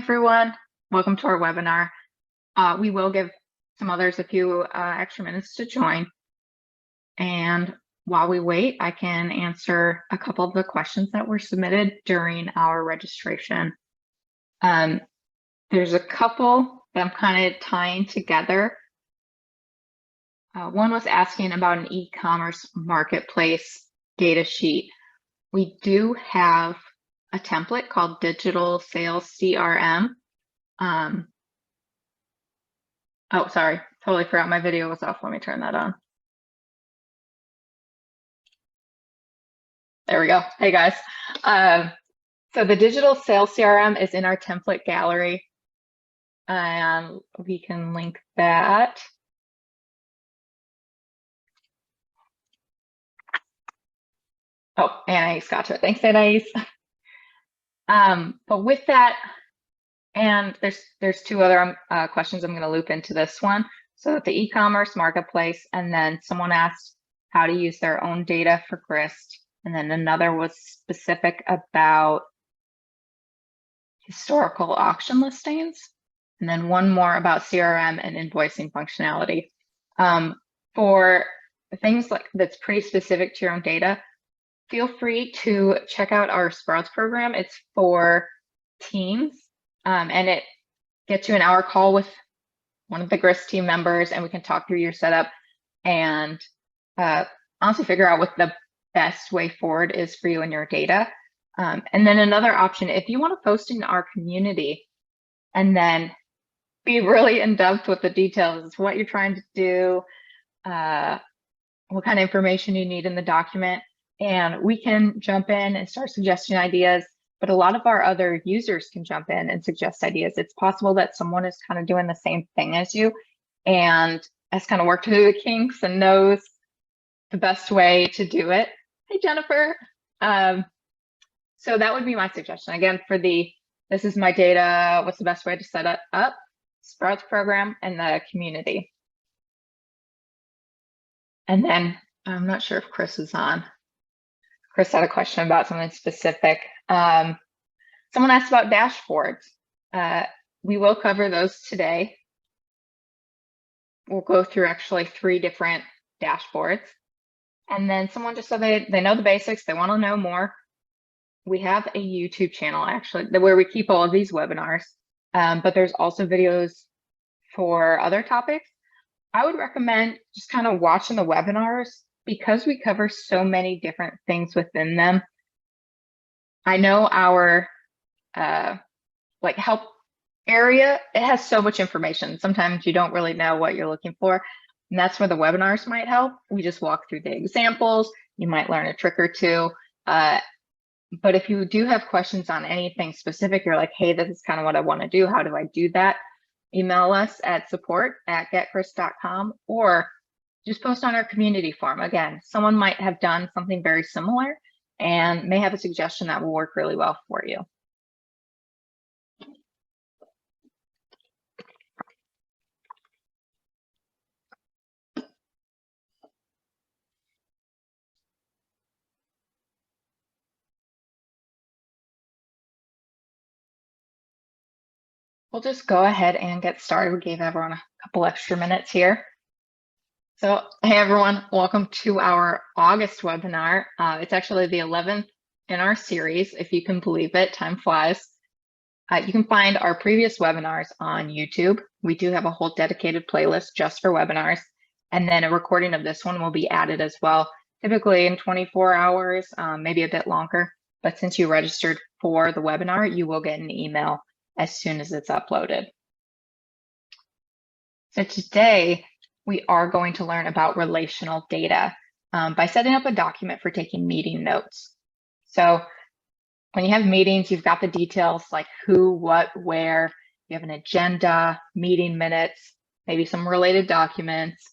everyone. Welcome to our webinar. We will give some others a few extra minutes to join. And while we wait, I can answer a couple of the questions that were submitted during our registration. There's a couple that I'm kind of tying together. One was asking about an e-commerce marketplace data sheet. We do have a template called Digital Sales CRM. Oh, sorry, totally forgot my video was off. Let me turn that on. There we go. Hey guys. So the Digital Sales CRM is in our template gallery, and we can link that. Oh, Anais got to it. Thanks, Anais. But with that, and there's two other questions I'm going to loop into this one. So the e-commerce marketplace, and then someone asked how to use their own data for Grist, and then another was specific about historical auction listings, and then one more about CRM and invoicing functionality. For things like that's pretty specific to your own data, feel free to check out our Sprouts program. It's for teams, and it gets you an hour call with one of the Grist team members, and we can talk through your setup and honestly figure out what the best way forward is for you and your data. And then another option, if you want to post in our community and then be really in depth with the details, what you're trying to do, what kind of information you need in the document, and we can jump in and start suggesting ideas, but a lot of our other users can jump in and suggest ideas. It's possible that someone is kind of doing the same thing as you and has kind of worked through the kinks and knows the best way to do it. Hey, Jennifer. So that would be my suggestion. Again, for this is my data, what's the best way to set it up? Sprouts program and the community. And then I'm not sure if Chris is on. Chris had a question about something specific. Someone asked about dashboards. We will cover those today. We'll go through actually 3 different dashboards. And then someone just said they know the basics, they want to know more. We have a YouTube channel actually where we keep all of these webinars, but there's also videos for other topics. I would recommend just kind of watching the webinars because we cover so many different things within them. I know our like help area, it has so much information. Sometimes you don't really know what you're looking for. And that's where the webinars might help. We just walk through the examples. You might learn a trick or two. But if you do have questions on anything specific, you're like, hey, this is kind of what I want to do. How do I do that? Email us at support@getgrist.com or just post on our community forum. Again, someone might have done something very similar and may have a suggestion that will work really well for you. We'll just go ahead and get started. We gave everyone a couple extra minutes here. So, hey everyone, welcome to our August webinar. It's actually the 11th in our series, if you can believe it, time flies. You can find our previous webinars on YouTube. We do have a whole dedicated playlist just for webinars, and then a recording of this one will be added as well, typically in 24 hours, maybe a bit longer. But since you registered for the webinar, you will get an email as soon as it's uploaded. So today, we are going to learn about relational data by setting up a document for taking meeting notes. So when you have meetings, you've got the details like who, what, where, you have an agenda, meeting minutes, maybe some related documents.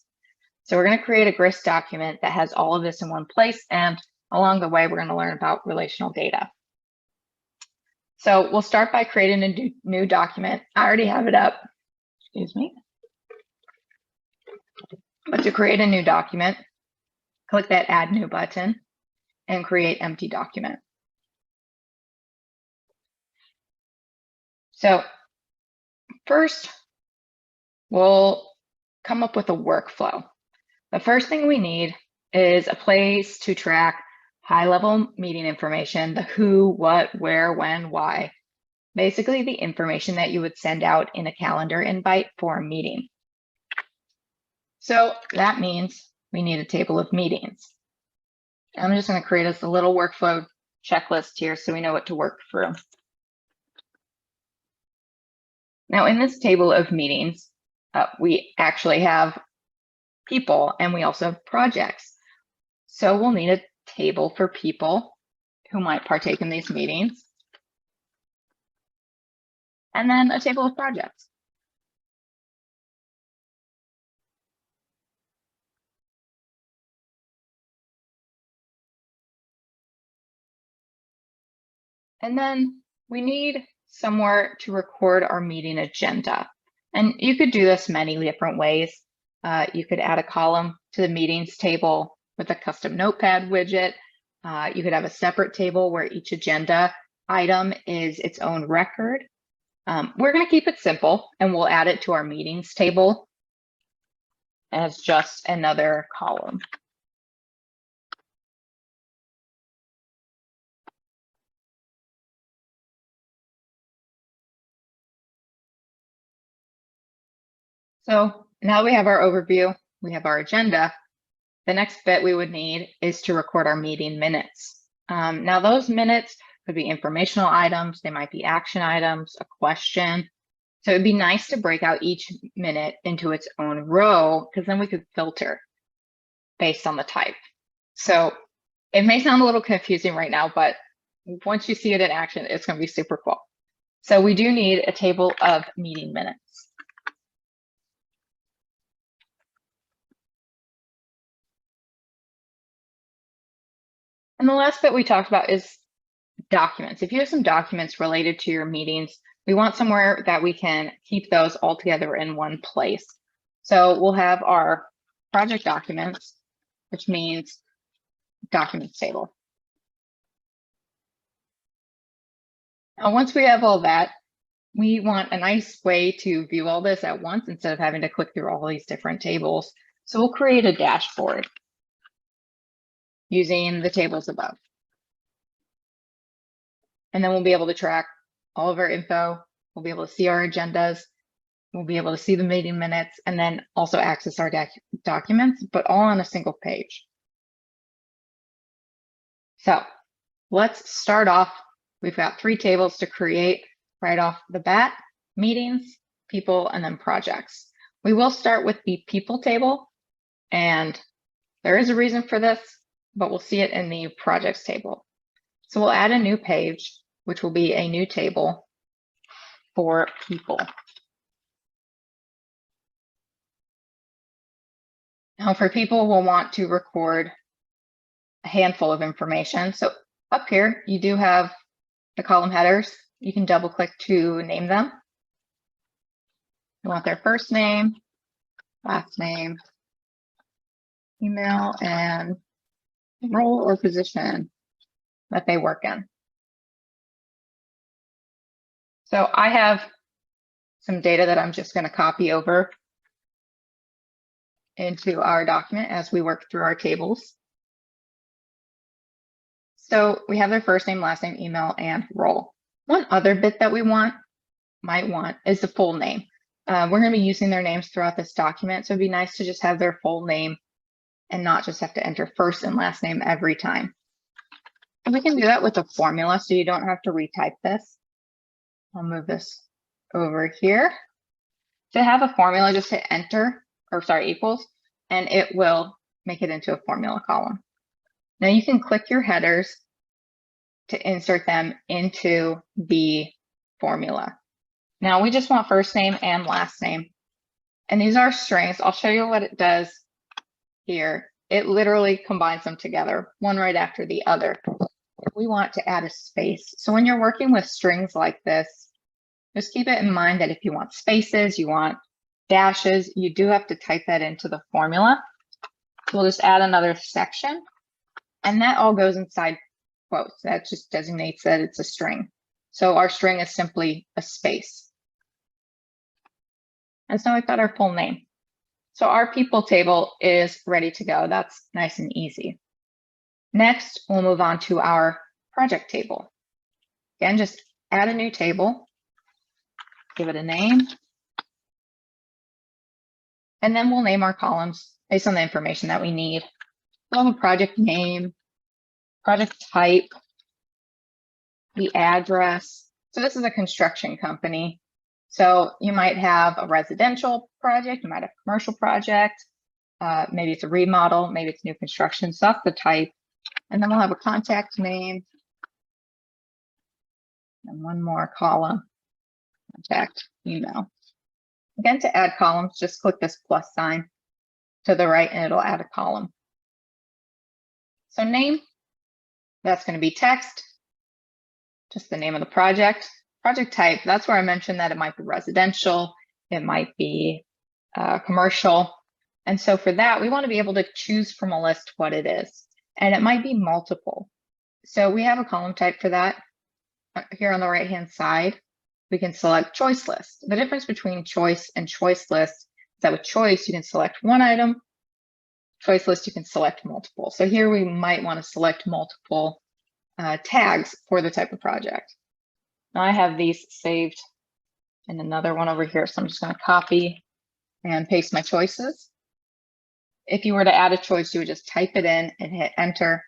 So we're going to create a Grist document that has all of this in one place. And along the way, we're going to learn about relational data. So we'll start by creating a new document. I already have it up, excuse me. But to create a new document, click that Add New button and create Empty Document. So First, we'll come up with a workflow. The first thing we need is a place to track high-level meeting information, the who, what, where, when, why. Basically, the information that you would send out in a calendar invite for a meeting. So that means we need a table of meetings. I'm just going to create us a little workflow checklist here so we know what to work through. Now, in this table of meetings, we actually have people and we also have projects. So we'll need a table for people who might partake in these meetings, and then a table of projects. And then we need somewhere to record our meeting agenda. And you could do this many different ways. You could add a column to the meetings table with a custom notepad widget. You could have a separate table where each agenda item is its own record. We're going to keep it simple and we'll add it to our meetings table as just another column. So now we have our overview, we have our agenda. The next bit we would need is to record our meeting minutes. Now those minutes could be informational items, they might be action items, a question. So it'd be nice to break out each minute into its own row, because then we could filter based on the type. So it may sound a little confusing right now, but once you see it in action, it's going to be super cool. So we do need a table of meeting minutes. And the last bit we talked about is documents. If you have some documents related to your meetings, we want somewhere that we can keep those all together in one place. So we'll have our project documents, which means documents table. Now, once we have all that, we want a nice way to view all this at once instead of having to click through all these different tables. So we'll create a dashboard using the tables above. And then we'll be able to track all of our info. We'll be able to see our agendas. We'll be able to see the meeting minutes and then also access our documents, but all on a single page. So let's start off. We've got 3 tables to create right off the bat: meetings, people, and then projects. We will start with the people table, and there is a reason for this, but we'll see it in the projects table. So we'll add a new page, which will be a new table for people. Now for people, we'll want to record a handful of information. So up here, you do have the column headers. You can double click to name them. You want their first name, last name, email, and role or position that they work in. So I have some data that I'm just going to copy over into our document as we work through our tables. So we have their first name, last name, email, and role. One other bit that we might want is the full name. We're going to be using their names throughout this document, so it'd be nice to just have their full name and not just have to enter first and last name every time. And we can do that with a formula, so you don't have to retype this. I'll move this over here. To have a formula, just hit enter, or sorry, equals, and it will make it into a formula column. Now you can click your headers to insert them into the formula. Now we just want first name and last name. And these are strings. I'll show you what it does here. It literally combines them together, one right after the other. We want to add a space. So when you're working with strings like this, just keep it in mind that if you want spaces, you want dashes, you do have to type that into the formula. So we'll just add another section, and that all goes inside quotes. That just designates that it's a string. So our string is simply a space. And so I've got our full name. So our people table is ready to go. That's nice and easy. Next, we'll move on to our project table. Again, just add a new table, give it a name, and then we'll name our columns based on the information that we need. We'll have a project name, project type, the address. So this is a construction company. So you might have a residential project, you might have a commercial project, maybe it's a remodel, maybe it's new construction. So that's the type. And then we'll have a contact name and one more column, contact email. Again, to add columns, just click this plus sign to the right and it'll add a column. So name, that's going to be text, just the name of the project. Project type, that's where I mentioned that it might be residential, it might be commercial. And so for that, we want to be able to choose from a list what it is. And it might be multiple. So we have a column type for that. Here on the right-hand side, we can select choice list. The difference between choice and choice list is that with choice, you can select one item. Choice list, you can select multiple. So here we might want to select multiple tags for the type of project. Now I have these saved in another one over here. So I'm just going to copy and paste my choices. If you were to add a choice, you would just type it in and hit enter.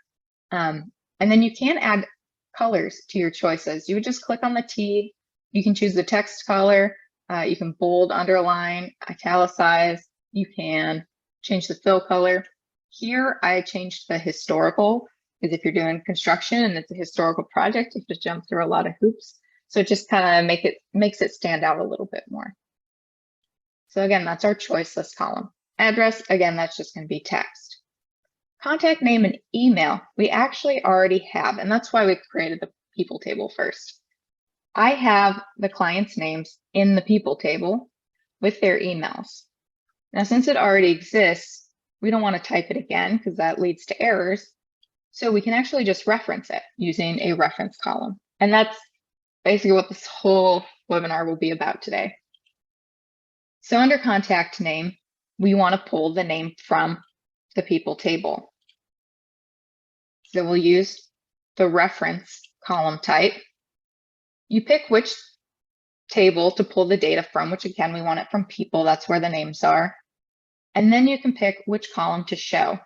And then you can add colors to your choices. You would just click on the T. You can choose the text color. You can bold, underline, italicize. You can change the fill color. Here, I changed the historical, because if you're doing construction and it's a historical project, you have to jump through a lot of hoops. So it just kind of makes it stand out a little bit more. So again, that's our choice list column. Address, again, that's just going to be text. Contact name and email, we actually already have, and that's why we created the people table first. I have the client's names in the people table with their emails. Now, since it already exists, we don't want to type it again because that leads to errors. So we can actually just reference it using a reference column. And that's basically what this whole webinar will be about today. So under contact name, we want to pull the name from the people table. So we'll use the reference column type. You pick which table to pull the data from, which again, we want it from people. That's where the names are. And then you can pick which column to show.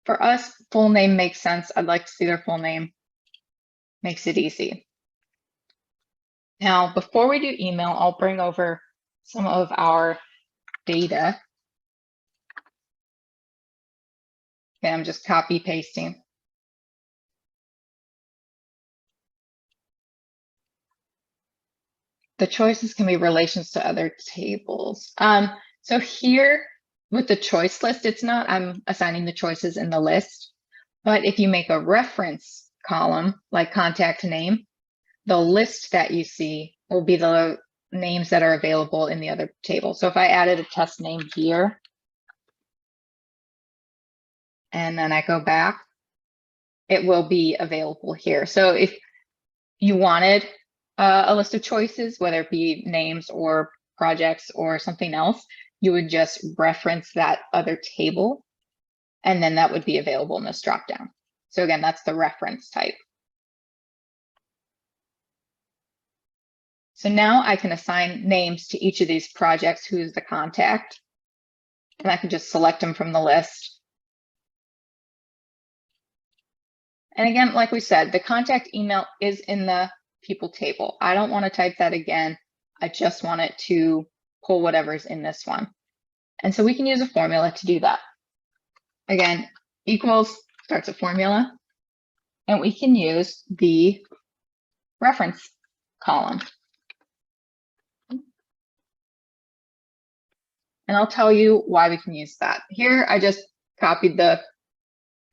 For us, full name makes sense. I'd like to see their full name. Makes it easy. Now, before we do email, I'll bring over some of our data. Okay, I'm just copy pasting. The choices can be relations to other tables. So here with the choice list, it's not, I'm assigning the choices in the list, but if you make a reference column like contact name, the list that you see will be the names that are available in the other table. So if I added a test name here, and then I go back, it will be available here. So if you wanted a list of choices, whether it be names or projects or something else, you would just reference that other table, and then that would be available in this dropdown. So again, that's the reference type. So now I can assign names to each of these projects, who's the contact, and I can just select them from the list. And again, like we said, the contact email is in the people table. I don't want to type that again. I just want it to pull whatever's in this one. And so we can use a formula to do that. Again, equals starts a formula, and we can use the reference column. And I'll tell you why we can use that. Here, I just copied the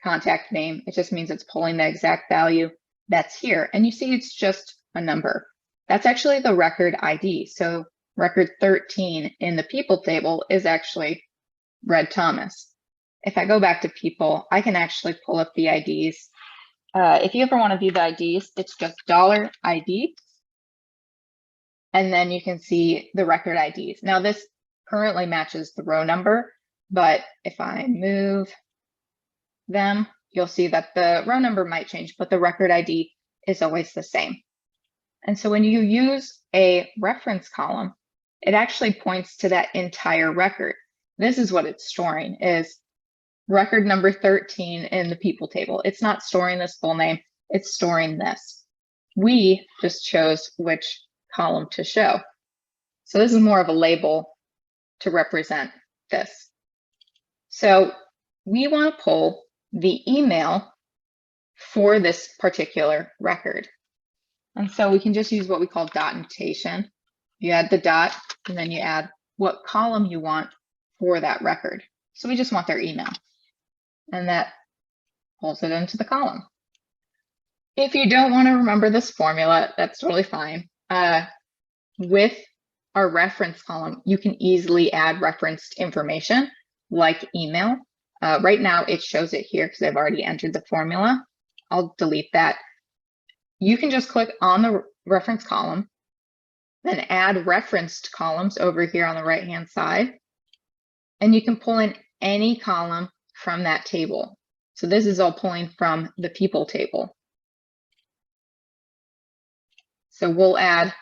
contact name. It just means it's pulling the exact value that's here. And you see it's just a number. That's actually the record ID. So record 13 in the people table is actually Red Thomas. If I go back to people, I can actually pull up the IDs. If you ever want to view the IDs, it's just $ID. And then you can see the record IDs. Now this currently matches the row number, but if I move them, you'll see that the row number might change, but the record ID is always the same. And so when you use a reference column, it actually points to that entire record. This is what it's storing, is record number 13 in the people table. It's not storing this full name, it's storing this. We just chose which column to show. So this is more of a label to represent this. So we want to pull the email for this particular record. And so we can just use what we call dot notation. You add the dot, and then you add what column you want for that record. So we just want their email, and that pulls it into the column. If you don't want to remember this formula, that's totally fine. With our reference column, you can easily add referenced information like email. Right now it shows it here because I've already entered the formula. I'll delete that. You can just click on the reference column, then add referenced columns over here on the right-hand side, and you can pull in any column from that table. So this is all pulling from the people table. So we'll add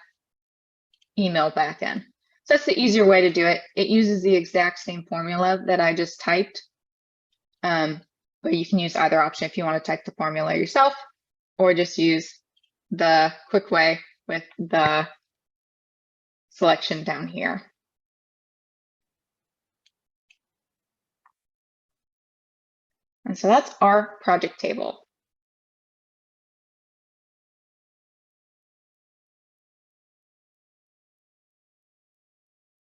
email back in. So that's the easier way to do it. It uses the exact same formula that I just typed, but you can use either option if you want to type the formula yourself, or just use the quick way with the selection down here. And so that's our project table.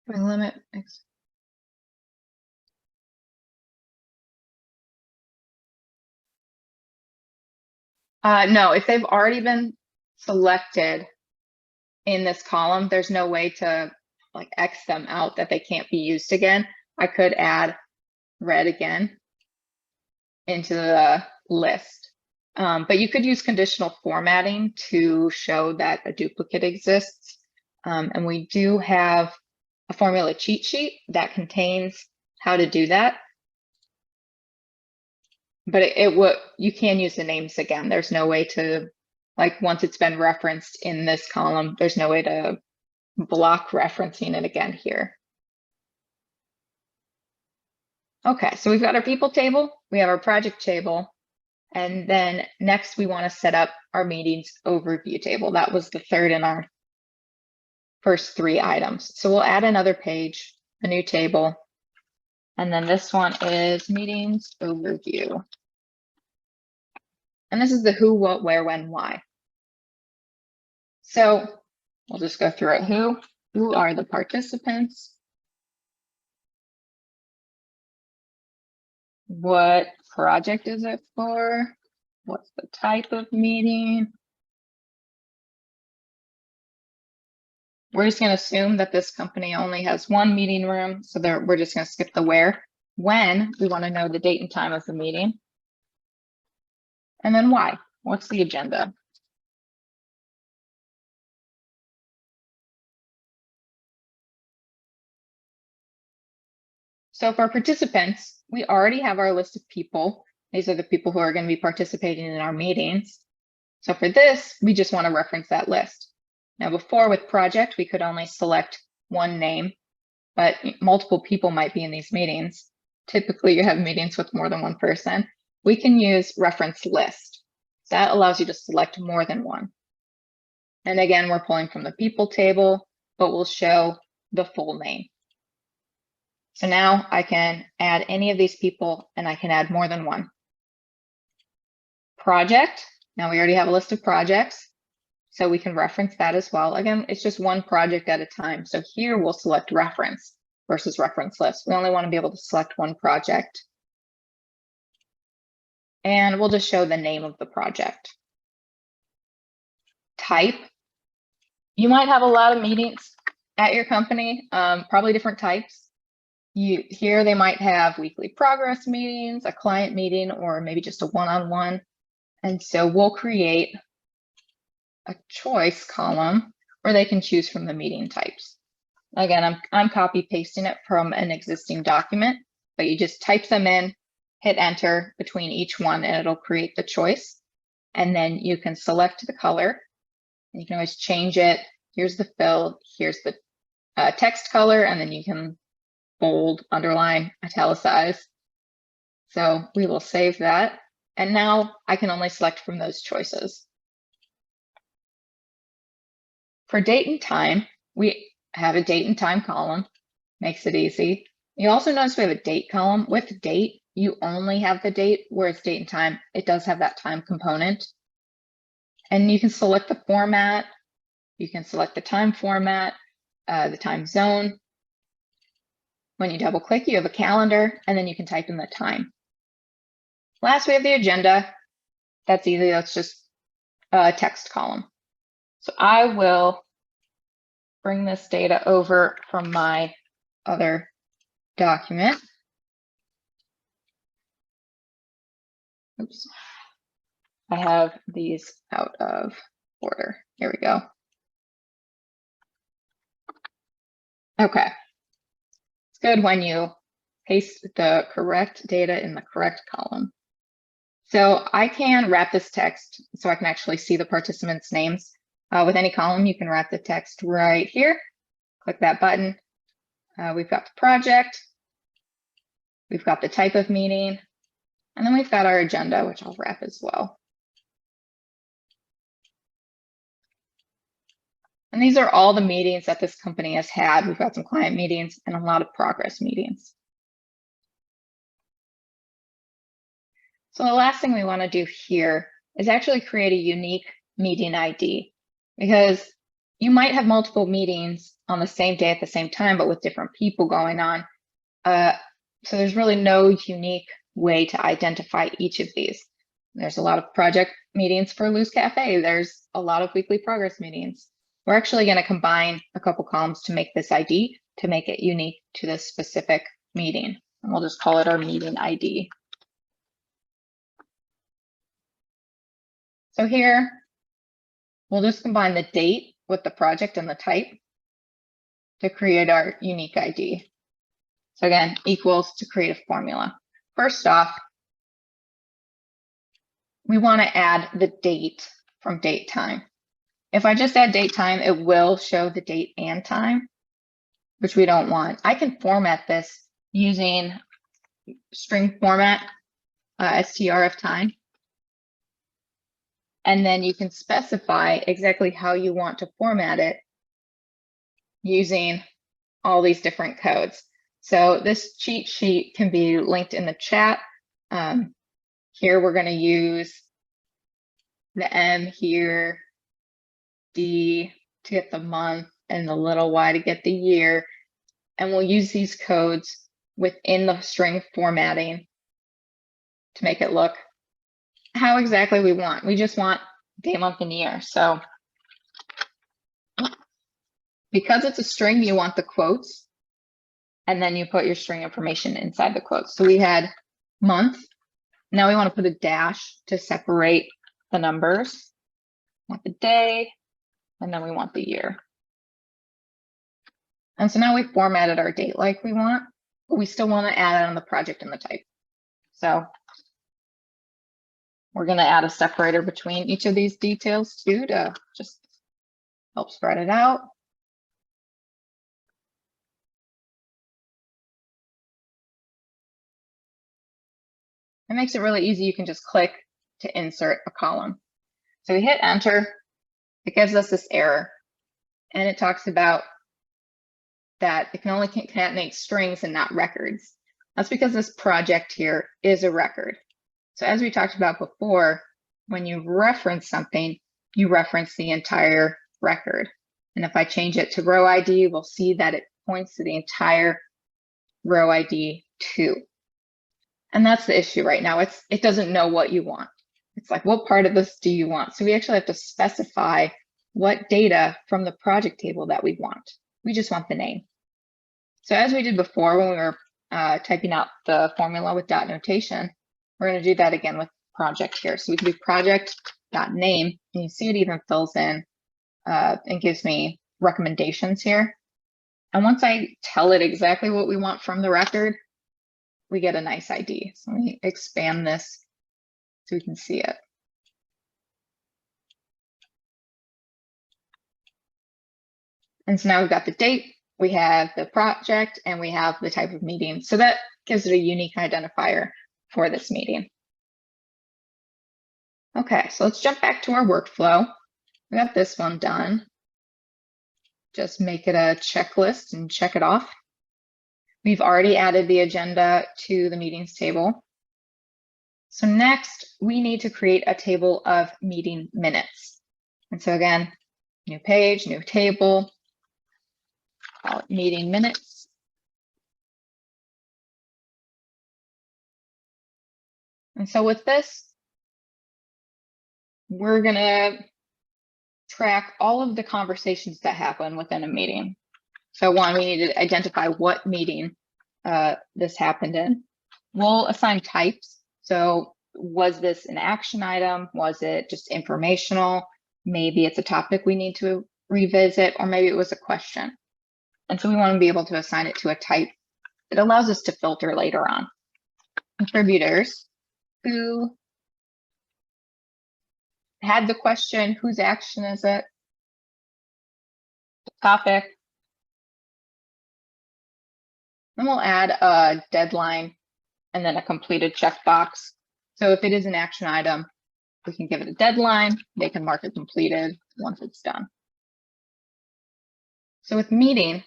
Limit. No, if they've already been selected in this column, there's no way to like X them out that they can't be used again. I could add red again into the list, but you could use conditional formatting to show that a duplicate exists. And we do have a formula cheat sheet that contains how to do that. But you can use the names again. There's no way to, like, once it's been referenced in this column, there's no way to block referencing it again here. Okay, so we've got our people table, we have our project table, and then next we want to set up our meetings overview table. That was the third in our first three items. So we'll add another page, a new table, and then this one is meetings overview. And this is the who, what, where, when, why. So we'll just go through it. Who are the participants? What project is it for? What's the type of meeting? We're just going to assume that this company only has one meeting room, so we're just going to skip the where. When, we want to know the date and time of the meeting. And then why? What's the agenda? So for participants, we already have our list of people. These are the people who are going to be participating in our meetings. So for this, we just want to reference that list. Now before with project, we could only select one name, but multiple people might be in these meetings. Typically you have meetings with more than one person. We can use reference list. That allows you to select more than one. And again, we're pulling from the people table, but we'll show the full name. So now I can add any of these people and I can add more than one. Project, now we already have a list of projects, so we can reference that as well. Again, it's just one project at a time. So here we'll select reference versus reference list. We only want to be able to select one project. And we'll just show the name of the project. Type, you might have a lot of meetings at your company, probably different types. Here they might have weekly progress meetings, a client meeting, or maybe just a one-on-one. And so we'll create a choice column where they can choose from the meeting types. Again, I'm copy pasting it from an existing document, but you just type them in, hit enter between each one, and it'll create the choice. And then you can select the color. You can always change it. Here's the fill, here's the text color, and then you can bold, underline, italicize. So we will save that. And now I can only select from those choices. For date and time, we have a date and time column, makes it easy. You also notice we have a date column. With date, you only have the date, whereas date and time, it does have that time component. And you can select the format. You can select the time format, the time zone. When you double click, you have a calendar, and then you can type in the time. Last, we have the agenda. That's easy. That's just a text column. So I will bring this data over from my other document. Oops. I have these out of order. Here we go. Okay. It's good when you paste the correct data in the correct column. So I can wrap this text so I can actually see the participants' names. With any column, you can wrap the text right here. Click that button. We've got the project. We've got the type of meeting. And then we've got our agenda, which I'll wrap as well. And these are all the meetings that this company has had. We've got some client meetings and a lot of progress meetings. So the last thing we want to do here is actually create a unique meeting ID, because you might have multiple meetings on the same day at the same time, but with different people going on. So there's really no unique way to identify each of these. There's a lot of project meetings for Lou's Cafe. There's a lot of weekly progress meetings. We're actually going to combine a couple columns to make this ID, to make it unique to this specific meeting. And we'll just call it our meeting ID. So here, we'll just combine the date with the project and the type to create our unique ID. So again, equals to create a formula. First off, we want to add the date from date time. If I just add date time, it will show the date and time, which we don't want. I can format this using string format, strf time. And then you can specify exactly how you want to format it using all these different codes. So this cheat sheet can be linked in the chat. Here we're going to use the M here, D to get the month, and the little y to get the year. And we'll use these codes within the string formatting to make it look how exactly we want. We just want day, month, and year. So because it's a string, you want the quotes, and then you put your string information inside the quotes. So we had month. Now we want to put a dash to separate the numbers. We want the day, and then we want the year. And so now we formatted our date like we want, but we still want to add on the project and the type. So we're going to add a separator between each of these details too, to just help spread it out. It makes it really easy. You can just click to insert a column. So we hit enter. It gives us this error. And it talks about that it can only concatenate strings and not records. That's because this project here is a record. So as we talked about before, when you reference something, you reference the entire record. And if I change it to row ID, we'll see that it points to the entire row ID too. And that's the issue right now. It doesn't know what you want. It's like, what part of this do you want? So we actually have to specify what data from the project table that we want. We just want the name. So as we did before when we were typing out the formula with dot notation, we're going to do that again with project here. So we can do project.name, and you see it even fills in and gives me recommendations here. And once I tell it exactly what we want from the record, we get a nice ID. So let me expand this so we can see it. And so now we've got the date, we have the project, and we have the type of meeting. So that gives it a unique identifier for this meeting. Okay, so let's jump back to our workflow. We got this one done. Just make it a checklist and check it off. We've already added the agenda to the meetings table. So next, we need to create a table of meeting minutes. And so again, new page, new table, call it meeting minutes. And so with this, we're gonna track all of the conversations that happen within a meeting. So one, we need to identify what meeting this happened in. We'll assign types. So was this an action item? Was it just informational? Maybe it's a topic we need to revisit, or maybe it was a question. And so we want to be able to assign it to a type. It allows us to filter later on. Contributors, who had the question, whose action is it? The topic. Then we'll add a deadline and then a completed checkbox. So if it is an action item, we can give it a deadline. They can mark it completed once it's done. So with meeting,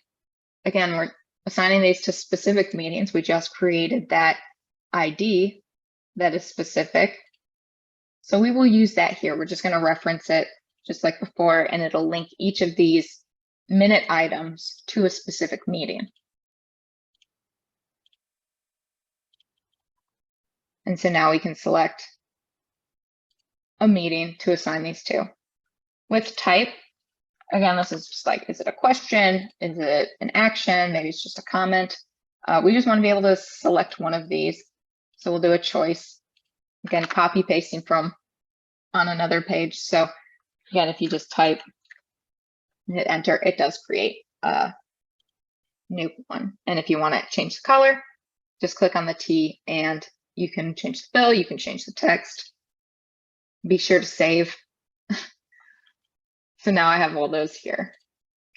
again, we're assigning these to specific meetings. We just created that ID that is specific. So we will use that here. We're just going to reference it just like before, and it'll link each of these minute items to a specific meeting. And so now we can select a meeting to assign these to. With type, again, this is just like, is it a question? Is it an action? Maybe it's just a comment. We just want to be able to select one of these. So we'll do a choice. Again, copy pasting from on another page. So again, if you just type and hit enter, it does create a new one. And if you want to change the color, just click on the T and you can change the fill, you can change the text. Be sure to save. So now I have all those here.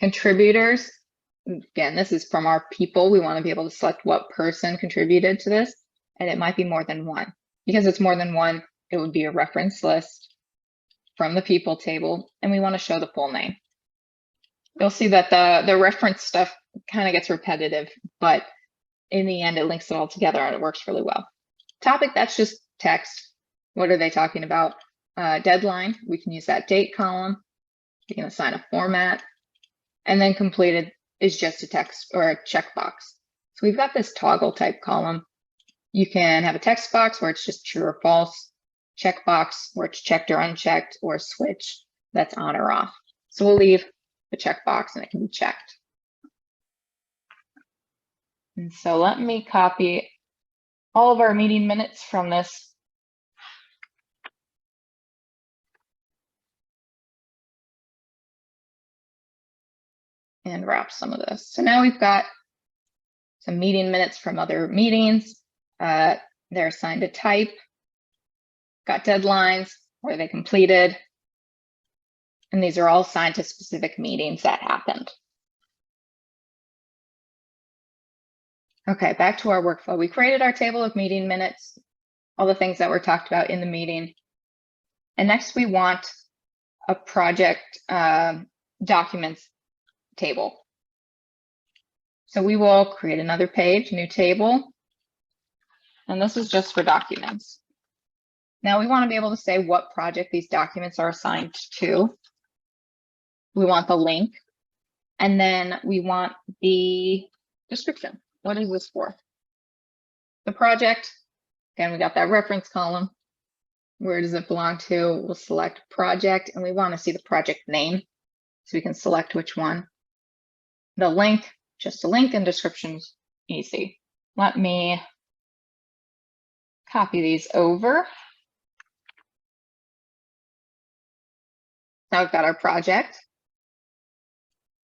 Contributors, again, this is from our people. We want to be able to select what person contributed to this, and it might be more than one. Because it's more than one, it would be a reference list from the people table, and we want to show the full name. You'll see that the reference stuff kind of gets repetitive, but in the end, it links it all together and it works really well. Topic, that's just text. What are they talking about? Deadline, we can use that date column. We can assign a format. And then completed is just a text or a checkbox. So we've got this toggle type column. You can have a text box where it's just true or false, checkbox where it's checked or unchecked, or switch that's on or off. So we'll leave the checkbox and it can be checked. And so let me copy all of our meeting minutes from this. And wrap some of this. So now we've got some meeting minutes from other meetings. They're assigned a type, got deadlines, where they completed. And these are all assigned to specific meetings that happened. Okay, back to our workflow. We created our table of meeting minutes, all the things that were talked about in the meeting. And next we want a project documents table. So we will create another page, new table. And this is just for documents. Now we want to be able to say what project these documents are assigned to. We want the link. And then we want the description. What is this for? The project. Again, we got that reference column. Where does it belong to? We'll select project, and we want to see the project name. So we can select which one. The link, just a link, and description's easy. Let me copy these over. Now we've got our project.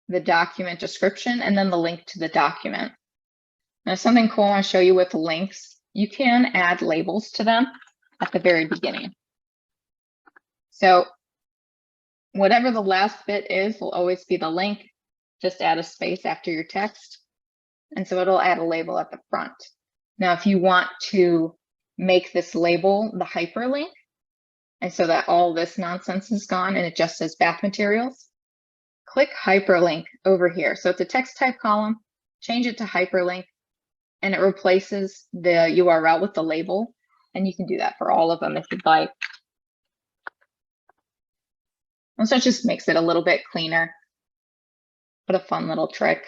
the document description, and then the link to the document. Now, something cool I want to show you with links, you can add labels to them at the very beginning. So whatever the last bit is will always be the link. Just add a space after your text. And so it'll add a label at the front. Now, if you want to make this label the hyperlink, and so that all this nonsense is gone and it just says bath materials, click hyperlink over here. So it's a text type column, change it to hyperlink, and it replaces the URL with the label. And you can do that for all of them if you'd like. And so it just makes it a little bit cleaner, but a fun little trick.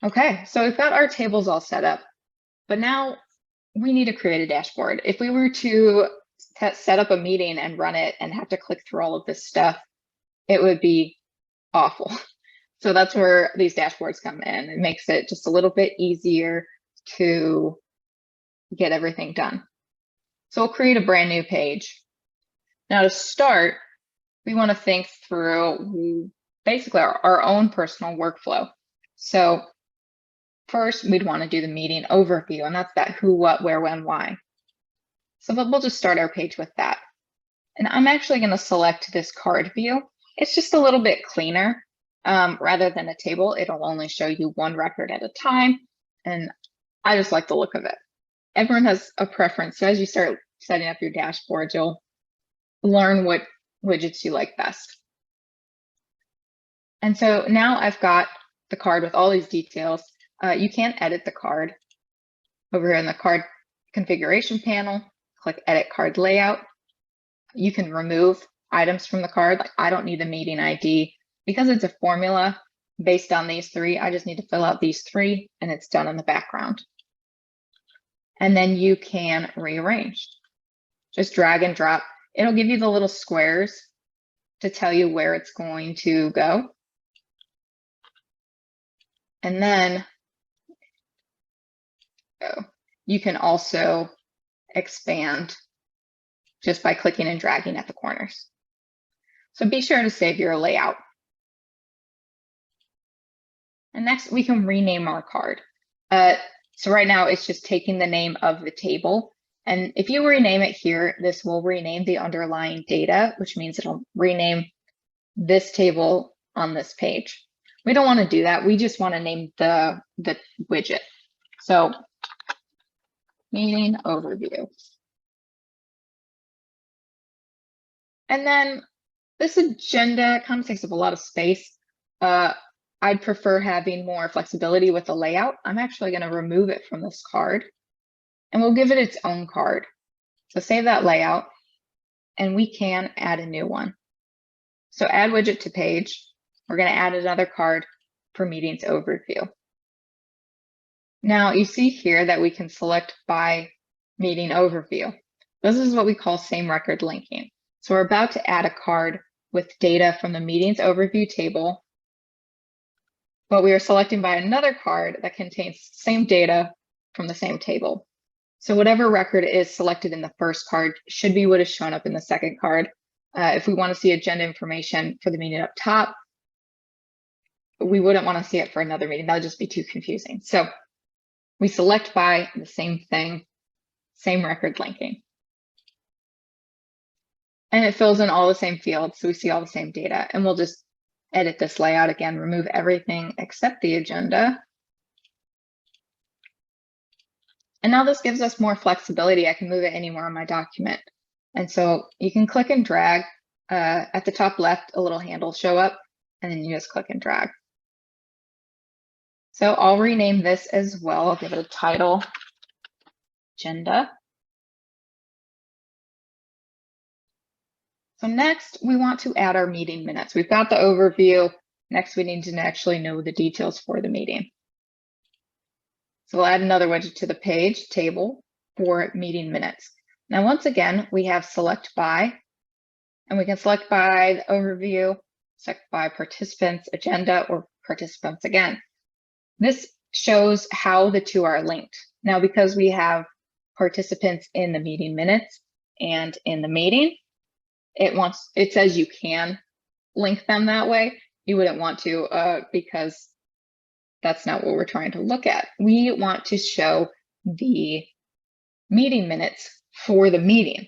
Okay, so we've got our tables all set up, but now we need to create a dashboard. If we were to set up a meeting and run it and have to click through all of this stuff, it would be awful. So that's where these dashboards come in. It makes it just a little bit easier to get everything done. So we'll create a brand new page. Now to start, we want to think through basically our own personal workflow. So first, we'd want to do the meeting overview, and that's that who, what, where, when, why. So we'll just start our page with that. And I'm actually going to select this card view. It's just a little bit cleaner. Rather than a table, it'll only show you one record at a time. And I just like the look of it. Everyone has a preference. So as you start setting up your dashboard, you'll learn what widgets you like best. And so now I've got the card with all these details. You can edit the card over here in the card configuration panel. Click edit card layout. You can remove items from the card. Like I don't need the meeting ID because it's a formula based on these three. I just need to fill out these three and it's done in the background. And then you can rearrange. Just drag and drop. It'll give you the little squares to tell you where it's going to go. And then you can also expand just by clicking and dragging at the corners. So be sure to save your layout. And next we can rename our card. So right now it's just taking the name of the table. And if you rename it here, this will rename the underlying data, which means it'll rename this table on this page. We don't want to do that. We just want to name the widget. So meeting overview. And then this agenda kind of takes up a lot of space. I'd prefer having more flexibility with the layout. I'm actually going to remove it from this card and we'll give it its own card. So save that layout and we can add a new one. So add widget to page. We're going to add another card for meetings overview. Now you see here that we can select by meeting overview. This is what we call same record linking. So we're about to add a card with data from the meetings overview table, but we are selecting by another card that contains the same data from the same table. So whatever record is selected in the first card should be what is shown up in the second card. If we want to see agenda information for the meeting up top, we wouldn't want to see it for another meeting. That would just be too confusing. So we select by the same thing, same record linking. And it fills in all the same fields, so we see all the same data. And we'll just edit this layout again, remove everything except the agenda. And now this gives us more flexibility. I can move it anywhere on my document. And so you can click and drag. At the top left, a little handle show up, and then you just click and drag. So I'll rename this as well. I'll give it a title, agenda. So next, we want to add our meeting minutes. We've got the overview. Next, we need to actually know the details for the meeting. So we'll add another widget to the page table for meeting minutes. Now, once again, we have select by, and we can select by the overview, select by participants, agenda, or participants again. This shows how the two are linked. Now, because we have participants in the meeting minutes and in the meeting, it says you can link them that way. you wouldn't want to because that's not what we're trying to look at. We want to show the meeting minutes for the meeting.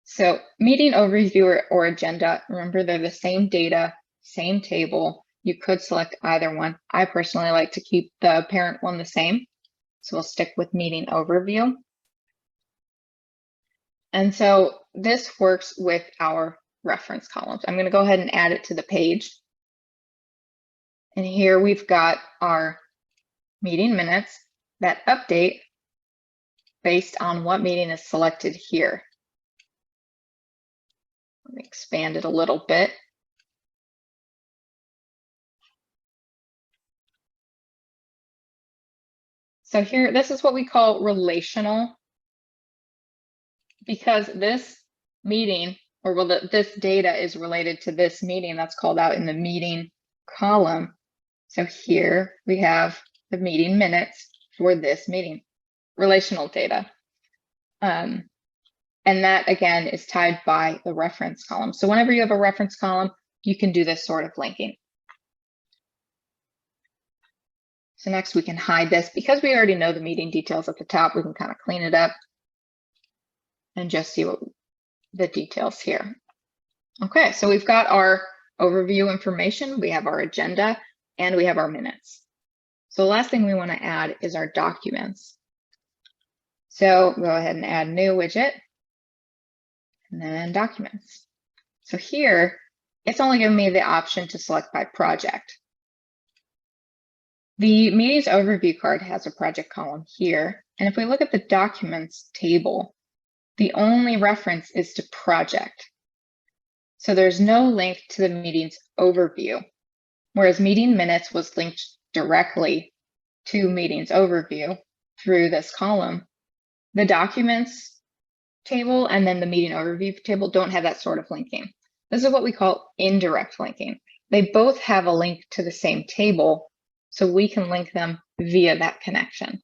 So meeting overview or agenda, remember they're the same data, same table. You could select either one. I personally like to keep the parent one the same. So we'll stick with meeting overview. And so this works with our reference columns. I'm going to go ahead and add it to the page. And here we've got our meeting minutes that update based on what meeting is selected here. Let me expand it a little bit. So here, this is what we call relational, because this meeting, or well, this data is related to this meeting that's called out in the meeting column. So here we have the meeting minutes for this meeting, relational data. And that again is tied by the reference column. So whenever you have a reference column, you can do this sort of linking. So next we can hide this. Because we already know the meeting details at the top, we can kind of clean it up and just see what the details here. Okay, so we've got our overview information, we have our agenda, and we have our minutes. So the last thing we want to add is our documents. So go ahead and add new widget, and then documents. So here, it's only giving me the option to select by project. The meetings overview card has a project column here. And if we look at the documents table, the only reference is to project. So there's no link to the meetings overview, whereas meeting minutes was linked directly to meetings overview through this column. The documents table and then the meeting overview table don't have that sort of linking. This is what we call indirect linking. They both have a link to the same table, so we can link them via that connection.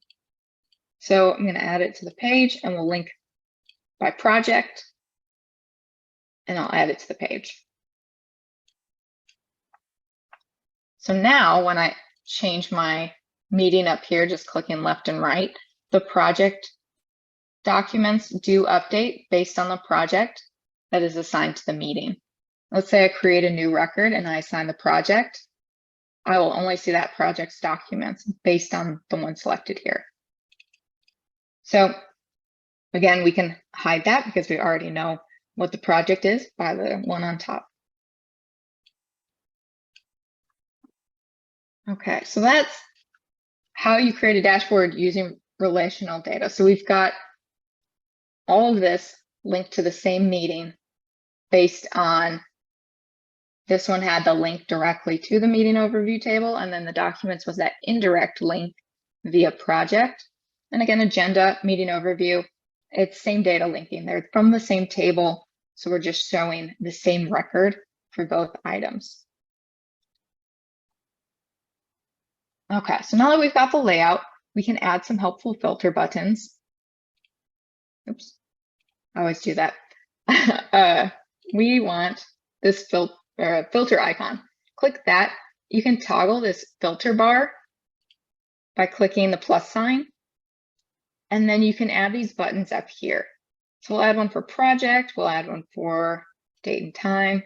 So I'm going to add it to the page and we'll link by project, and I'll add it to the page. So now when I change my meeting up here, just clicking left and right, the project documents do update based on the project that is assigned to the meeting. Let's say I create a new record and I assign the project. I will only see that project's documents based on the one selected here. So again, we can hide that because we already know what the project is by the one on top. Okay, so that's how you create a dashboard using relational data. So we've got all of this linked to the same meeting based on this one had the link directly to the meeting overview table, and then the documents was that indirect link via project. And again, agenda, meeting overview, it's same data linking. They're from the same table, so we're just showing the same record for both items. Okay, so now that we've got the layout, we can add some helpful filter buttons. Oops, I always do that. We want this filter icon. Click that. You can toggle this filter bar by clicking the plus sign. And then you can add these buttons up here. So we'll add one for project, we'll add one for date and time.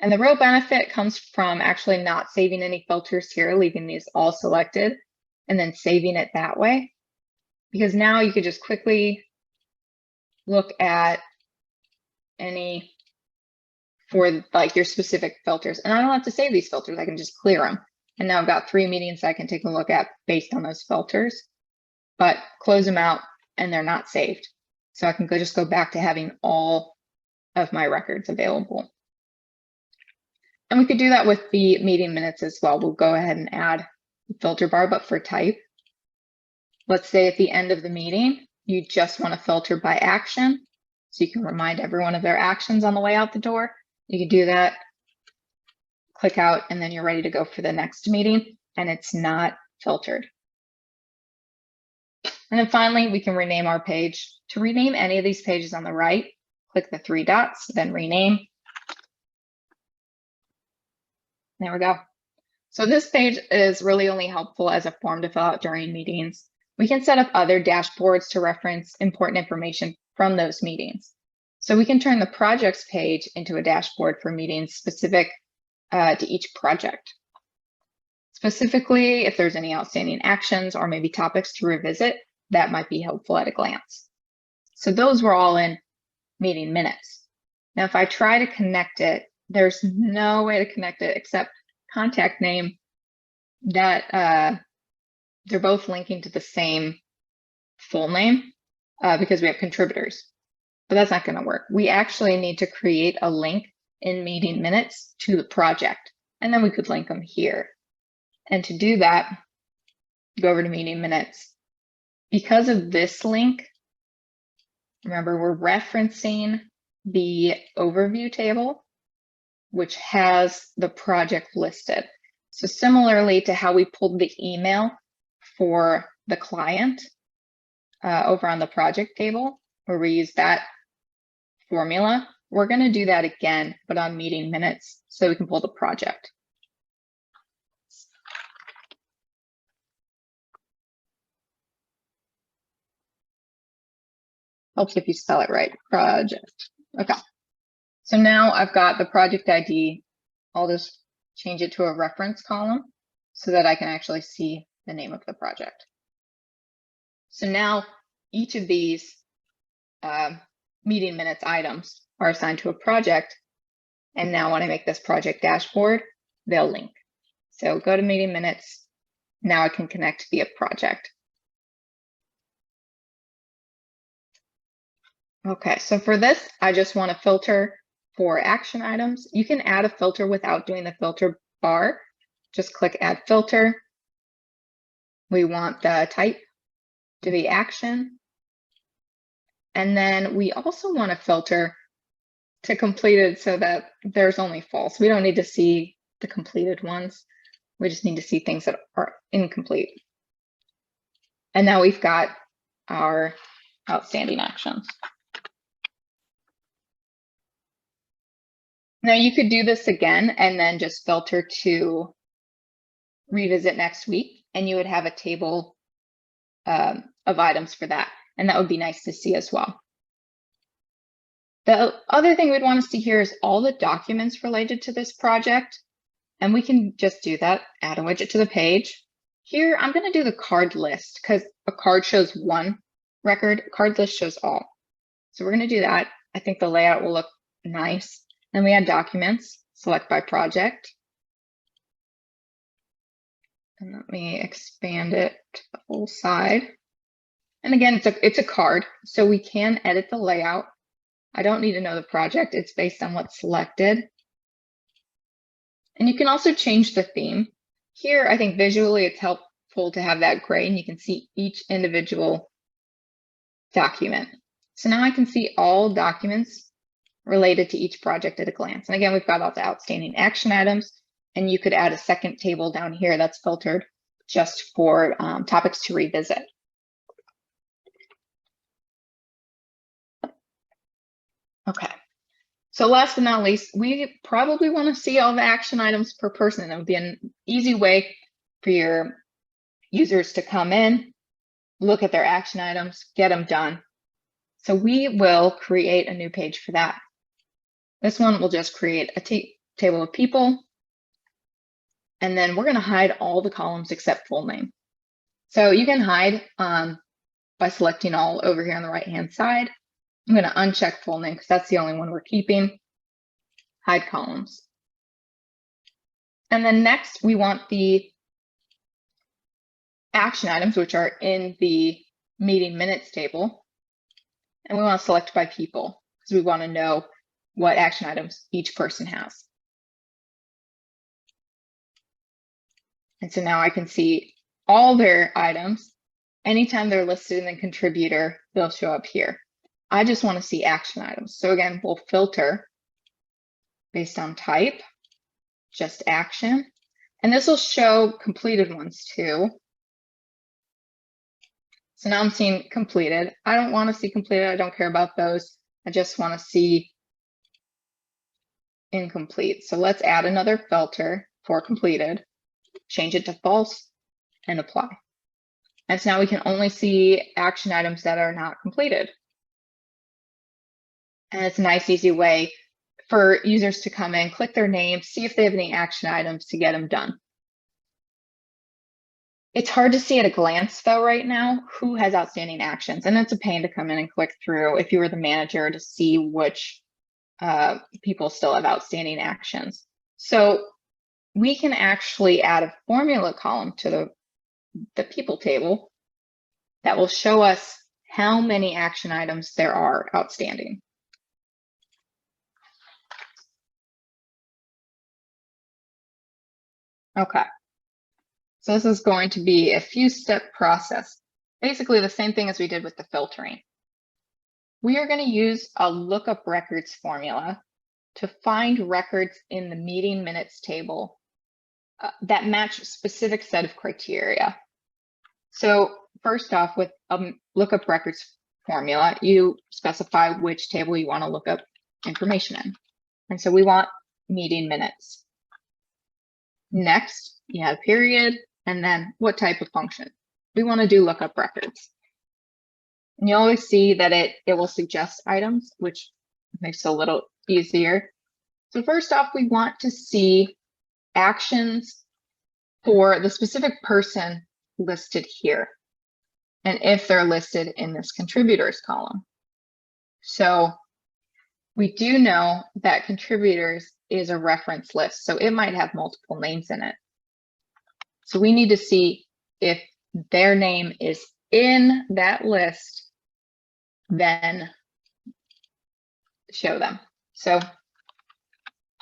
And the real benefit comes from actually not saving any filters here, leaving these all selected, and then saving it that way. Because now you could just quickly look at any for like your specific filters. And I don't have to save these filters, I can just clear them. And now I've got 3 meetings I can take a look at based on those filters, but close them out and they're not saved. So I can just go back to having all of my records available. And we could do that with the meeting minutes as well. We'll go ahead and add the filter bar, but for type. Let's say at the end of the meeting, you just want to filter by action. So you can remind everyone of their actions on the way out the door. You can do that, click out, and then you're ready to go for the next meeting, and it's not filtered. And then finally, we can rename our page. To rename any of these pages on the right, click the 3 dots, then rename. There we go. So this page is really only helpful as a form to fill out during meetings. We can set up other dashboards to reference important information from those meetings. So we can turn the projects page into a dashboard for meetings specific to each project. Specifically, if there's any outstanding actions or maybe topics to revisit, that might be helpful at a glance. So those were all in meeting minutes. Now, if I try to connect it, there's no way to connect it except contact name that they're both linking to the same full name because we have contributors, but that's not going to work. We actually need to create a link in meeting minutes to the project, and then we could link them here. And to do that, go over to meeting minutes. Because of this link, remember we're referencing the overview table, which has the project listed. So similarly to how we pulled the email for the client over on the project table, where we use that formula, we're going to do that again, but on meeting minutes, so we can pull the project. Helps if you spell it right, project. Okay, so now I've got the project ID. I'll just change it to a reference column so that I can actually see the name of the project. So now each of these meeting minutes items are assigned to a project. And now when I make this project dashboard, they'll link. So go to meeting minutes. Now I can connect via project. Okay, so for this, I just want to filter for action items. You can add a filter without doing the filter bar. Just click add filter. We want the type to be action. And then we also want to filter to completed so that there's only false. We don't need to see the completed ones. We just need to see things that are incomplete. And now we've got our outstanding actions. Now you could do this again and then just filter to revisit next week, and you would have a table of items for that. And that would be nice to see as well. The other thing we'd want to see here is all the documents related to this project. And we can just do that, add a widget to the page. Here, I'm going to do the card list because a card shows one record, a card list shows all. So we're going to do that. I think the layout will look nice. Then we add documents, select by project. And let me expand it to the whole side. And again, it's a card, so we can edit the layout. I don't need to know the project. It's based on what's selected. And you can also change the theme. Here, I think visually it's helpful to have that gray, and you can see each individual document. So now I can see all documents related to each project at a glance. And again, we've got all the outstanding action items, and you could add a second table down here that's filtered just for topics to revisit. Okay, so last but not least, we probably want to see all the action items per person. It would be an easy way for your users to come in, look at their action items, get them done. So we will create a new page for that. This one will just create a table of people. And then we're going to hide all the columns except full name. So you can hide by selecting all over here on the right-hand side. I'm going to uncheck full name because that's the only one we're keeping. Hide columns. And then next, we want the action items, which are in the meeting minutes table. And we want to select by people because we want to know what action items each person has. And so now I can see all their items. Anytime they're listed in the contributor, they'll show up here. I just want to see action items. So again, we'll filter based on type, just action. And this will show completed ones too. So now I'm seeing completed. I don't want to see completed. I don't care about those. I just want to see incomplete. So let's add another filter for completed, change it to false, and apply. And so now we can only see action items that are not completed. And it's a nice, easy way for users to come in, click their name, see if they have any action items to get them done. It's hard to see at a glance, though, right now, who has outstanding actions. And it's a pain to come in and click through if you were the manager to see which people still have outstanding actions. So we can actually add a formula column to the people table that will show us how many action items there are outstanding. Okay, so this is going to be a few-step process, basically the same thing as we did with the filtering. We are going to use a lookuprecords formula to find records in the meeting minutes table that match a specific set of criteria. So first off, with a lookuprecords formula, you specify which table you want to look up information in. And so we want meeting minutes. Next, you have period, and then what type of function. We want to do lookup records. And you always see that it will suggest items, which makes it a little easier. So first off, we want to see actions for the specific person listed here, and if they're listed in this contributors column. So we do know that contributors is a reference list, so it might have multiple names in it. So we need to see if their name is in that list, then show them. So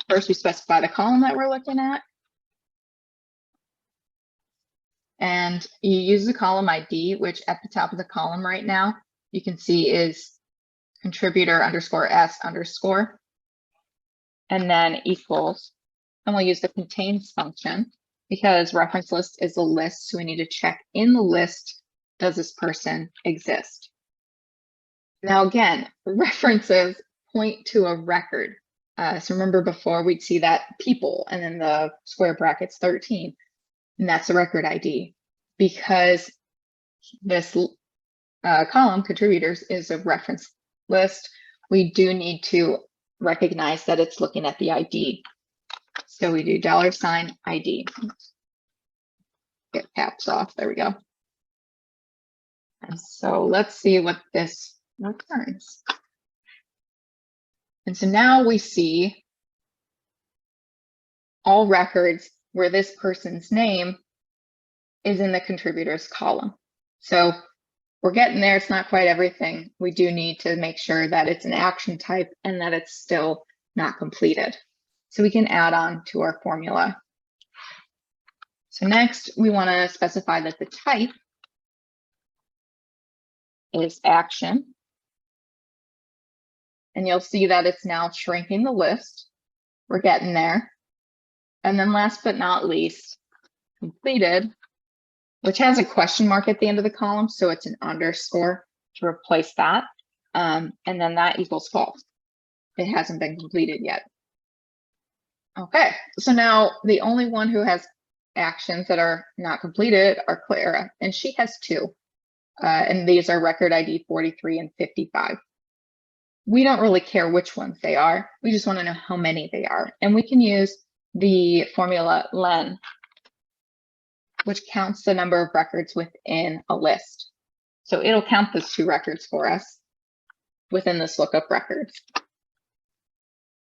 first we specify the column that we're looking at. And you use the column ID, which at the top of the column right now, you can see is contributor underscore S underscore, and then equals. And we'll use the contains function because reference list is a list. So we need to check in the list, does this person exist? Now, again, references point to a record. So remember before we'd see that people and then the square brackets 13, and that's the record ID because this column contributors is a reference list. We do need to recognize that it's looking at the ID. So we do $ID. Get caps off. There we go. And so let's see what this returns. And so now we see all records where this person's name is in the contributors column. So we're getting there. It's not quite everything. We do need to make sure that it's an action type and that it's still not completed. So we can add on to our formula. So next, we want to specify that the type is action. And you'll see that it's now shrinking the list. We're getting there. And then last but not least, completed, which has a question mark at the end of the column. So it's an underscore to replace that. And then that equals false. It hasn't been completed yet. Okay, so now the only one who has actions that are not completed are Clara, and she has 2. And these are record ID 43 and 55. We don't really care which ones they are. We just want to know how many they are. And we can use the formula len, which counts the number of records within a list. So it'll count those 2 records for us within this lookup records.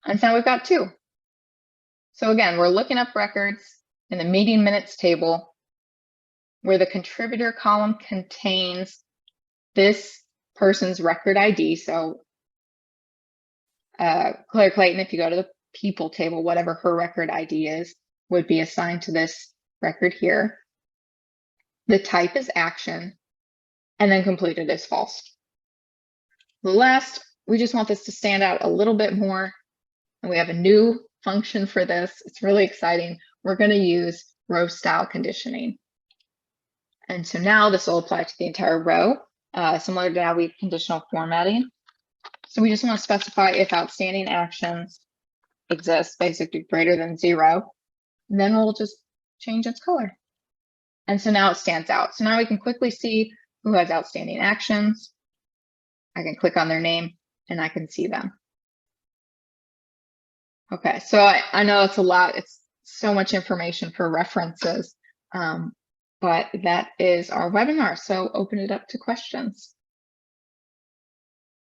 And so we've got 2. So again, we're looking up records in the meeting minutes table where the contributor column contains this person's record ID. So Claire Clayton, if you go to the people table, whatever her record ID is, would be assigned to this record here. The type is action, and then completed is false. Last, we just want this to stand out a little bit more. And we have a new function for this. It's really exciting. We're going to use row style conditioning. And so now this will apply to the entire row, similar to how we have conditional formatting. So we just want to specify if outstanding actions exist, basically greater than 0. And then we'll just change its color. And so now it stands out. So now we can quickly see who has outstanding actions. I can click on their name and I can see them. Okay, so I know it's a lot. It's so much information for references, but that is our webinar. So open it up to questions.